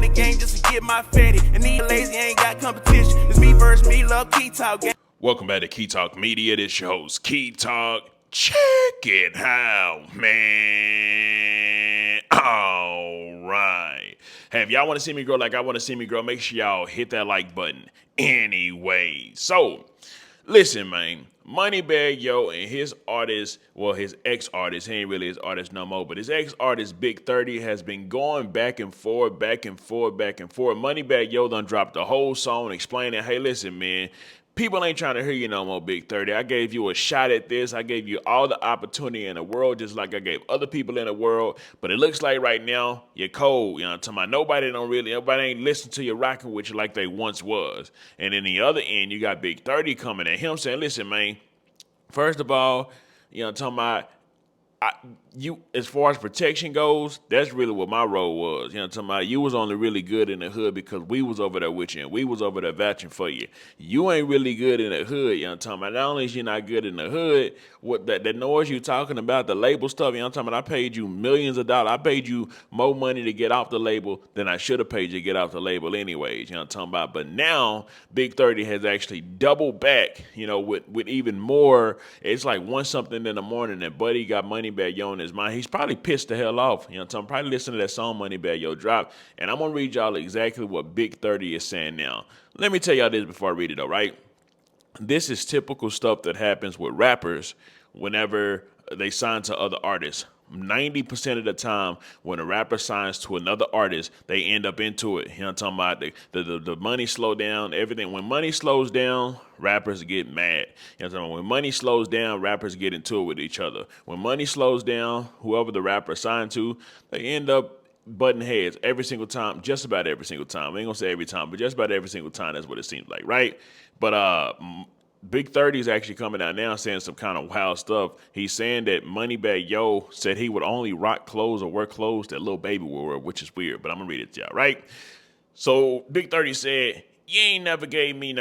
in the game just to get my fatty. And these lazy ain't got competition. It's me versus me, love Key Talk. Welcome back to Key Talk Media. This your host, Key Talk. Check it out, man. All right. Hey, if y'all want to see me grow like I want to see me grow, make sure y'all hit that like button. Anyway, so listen, man. MoneyBagg Yo and his artist, well, his ex-artist, he ain't really his artist no more, but his ex-artist, Big30, has been going back and forth. MoneyBagg Yo done dropped the whole song explaining, hey, listen, man, people ain't trying to hear you no more, Big30. I gave you a shot at this. I gave you all the opportunity in the world, just like I gave other people in the world. But it looks like right now you're cold. You know what I'm talking about? Nobody ain't listening to you, rocking with you like they once was. And in the other end, you got Big30 coming at him saying, listen, man, first of all, you know what I'm talking about? You, as far as protection goes, that's really what my role was. You know what I'm talking about? You was only really good in the hood because we was over there with you and we was over there vouching for you. You ain't really good in the hood, you know what I'm talking about? Not only is you not good in the hood, what that noise you talking about, the label stuff, you know what I'm talking about? I paid you millions of dollars. I paid you more money to get off the label than I should have paid you to get off the label anyways, you know what I'm talking about? But now Big30 has actually doubled back, you know, with even more. It's like 1 something in the morning and Buddy got MoneyBagg Yo in his mind. He's probably pissed the hell off. You know what I'm talking? Probably listening to that song MoneyBagg Yo drop. And I'm going to read y'all exactly what Big30 is saying now. Let me tell y'all this before I read it though, right? This is typical stuff that happens with rappers whenever they sign to other artists. 90% of the time when a rapper signs to another artist, they end up into it. You know what I'm talking about? The money slow down, everything. When money slows down, rappers get mad. You know what I'm talking about? When money slows down, rappers get into it with each other. When money slows down, whoever the rapper signed to, they end up butting heads every single time, just about every single time. I ain't gonna say every time, but just about every single time, that's what it seems like, right? But Big30 is actually coming out now saying some kind of wild stuff. He's saying that MoneyBagg Yo said he would only rock clothes or wear clothes that Lil Baby will wear, which is weird, but I'm gonna read it to y'all, right? So Big30 said, you ain't never gave me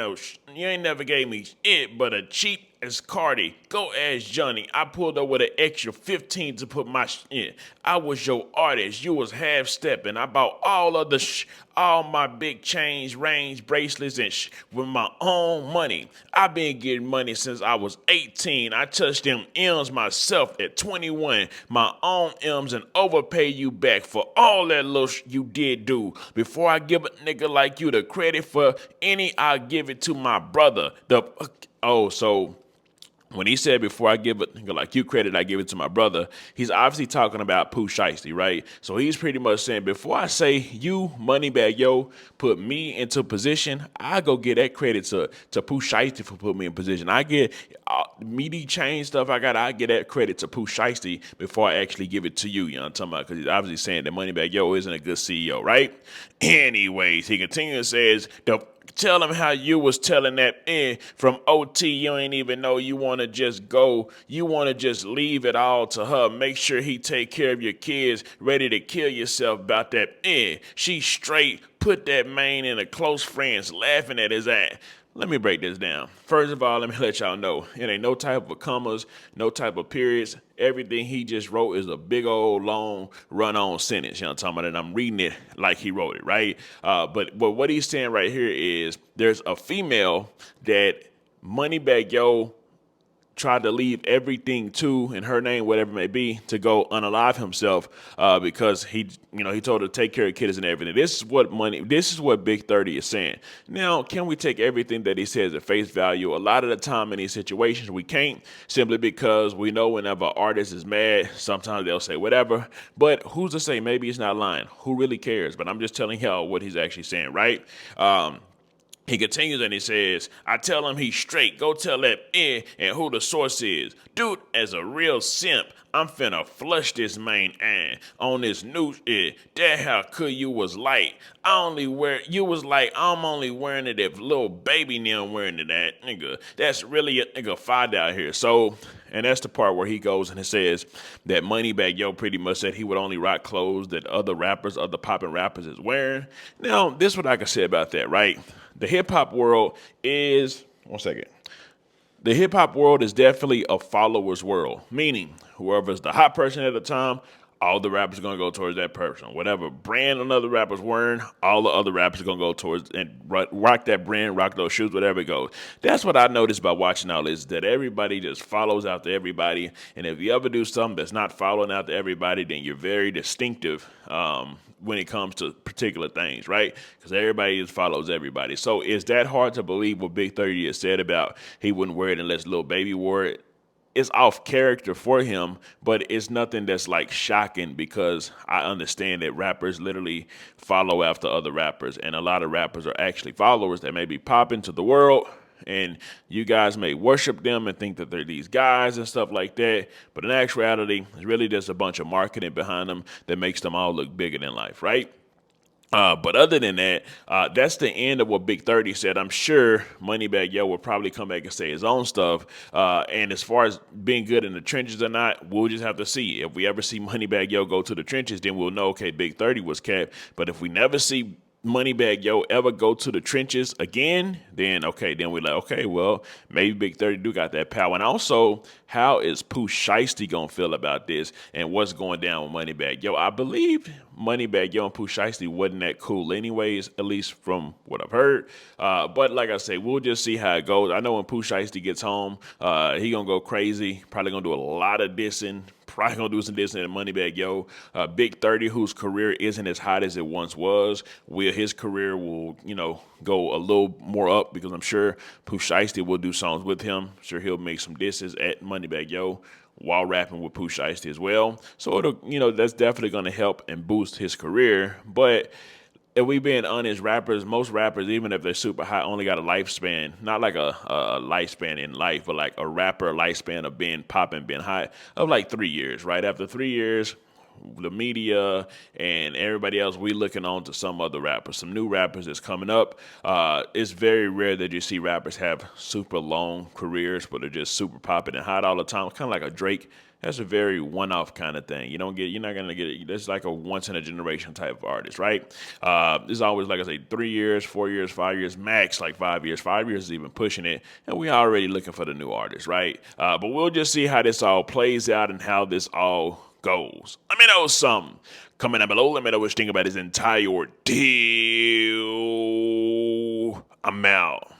shit but a cheap as Cardi. Go ask Johnny. I pulled up with an extra 15 to put my in. I was your artist. You was half stepping. I bought all of the all my big chains, rings, bracelets, and with my own money. I've been getting money since I was 18. I touched them M's myself at 21. My own M's and overpay you back for all that little you did do. Before I give a nigga like you the credit for any, I'll give it to my brother. So when he said before I give it like you credit, I give it to my brother, he's obviously talking about Pooh Shiesty, right? So he's pretty much saying before I say you, MoneyBagg Yo, put me into position, I go get that credit to Pooh Shiesty for putting me in position. I get meaty chain stuff I get that credit to Pooh Shiesty before I actually give it to you. You know what I'm talking about? Because he's obviously saying that MoneyBagg Yo isn't a good CEO, right? Anyways, he continues and says, tell him how you was telling that from OT. You ain't even know you want to just go. You want to just leave it all to her. Make sure he take care of your kids. Ready to kill yourself about that. She straight put that man in a close friends laughing at his ass. Let me break this down. First of all, let me let y'all know, it ain't no type of commas, no type of periods. Everything he just wrote is a big old long run-on sentence. You know what I'm talking about? And I'm reading it like he wrote it, right? But what he's saying right here is there's a female that MoneyBagg Yo tried to leave everything to, in her name, whatever it may be, to go unalive himself because he told her to take care of kids and everything. This is what Big30 is saying. Now, can we take everything that he says at face value? A lot of the time in these situations, we can't, simply because we know whenever an artist is mad, sometimes they'll say whatever. But who's to say maybe he's not lying? Who really cares? But I'm just telling y'all what he's actually saying, right? He continues and he says, I tell him he's straight. Go tell that and who the source is. Dude, as a real simp, I'm finna flush this main on this new that how could you was light. I'm only wearing it if Lil Baby now wearing it at nigga. That's really a nigga find out here. So, and that's the part where he goes and it says that MoneyBagg Yo pretty much said he would only rock clothes that other popping rappers is wearing. Now, this is what I can say about that, right? The hip-hop world is, the hip-hop world is definitely a follower's world, meaning whoever's the hot person at the time all the rappers are gonna go towards that person. Whatever brand another rapper's wearing, all the other rappers are gonna go towards and rock that brand, rock those shoes, whatever it goes. That's what I noticed by watching all this, that everybody just follows after everybody. And if you ever do something that's not following after everybody, then you're very distinctive when it comes to particular things, right? Because everybody just follows everybody. So is that hard to believe what Big 30 has said about he wouldn't wear it unless Lil Baby wore it? It's off character for him, but it's nothing that's like shocking because I understand that rappers literally follow after other rappers, and a lot of rappers are actually followers that may be popping to the world. And you guys may worship them and think that they're these guys and stuff like that. But in actuality, it's really just a bunch of marketing behind them that makes them all look bigger than life, right? But other than that, that's the end of what Big 30 said. I'm sure MoneyBagg Yo will probably come back and say his own stuff. And as far as being good in the trenches or not, we'll just have to see. If we ever see MoneyBagg Yo go to the trenches, then we'll know, okay, Big 30 was capped. But if we never see MoneyBagg Yo ever go to the trenches again, then okay, then we're like, okay, well, maybe Big 30 do got that power. And also, how is Pooh Shiesty gonna feel about this and what's going down with MoneyBagg Yo? I believe MoneyBagg Yo and Pooh Shiesty wasn't that cool anyways, at least from what I've heard. But like I say, we'll just see how it goes. I know when Pooh Shiesty gets home, he gonna go crazy, probably gonna do a lot of dissing, probably gonna do some dissing at MoneyBagg Yo. Big 30, whose career isn't as hot as it once was, his career will, go a little more up because I'm sure Pooh Shiesty will do songs with him. I'm sure he'll make some disses at MoneyBagg Yo while rapping with Pooh Shiesty as well. So it'll, that's definitely gonna help and boost his career. But if we being honest, most rappers, even if they're super hot, only got a lifespan, not like a lifespan in life, but like a rapper lifespan of being popping, being hot of like 3 years, right? After 3 years, the media and everybody else, we looking on to some other rappers, some new rappers that's coming up. It's very rare that you see rappers have super long careers, but they're just super popping and hot all the time, kind of like a Drake. That's a very one-off kind of thing. You're not gonna get it. That's like a once-in-a-generation type of artist, right? It's always, like I say, 3 years, 4 years, 5 years, max like 5 years. 5 years is even pushing it, and we already looking for the new artist, right? But we'll just see how this all plays out and how this all goes. Let me know something. Comment down below. Let me know what you think about his entire ordeal. I'm out.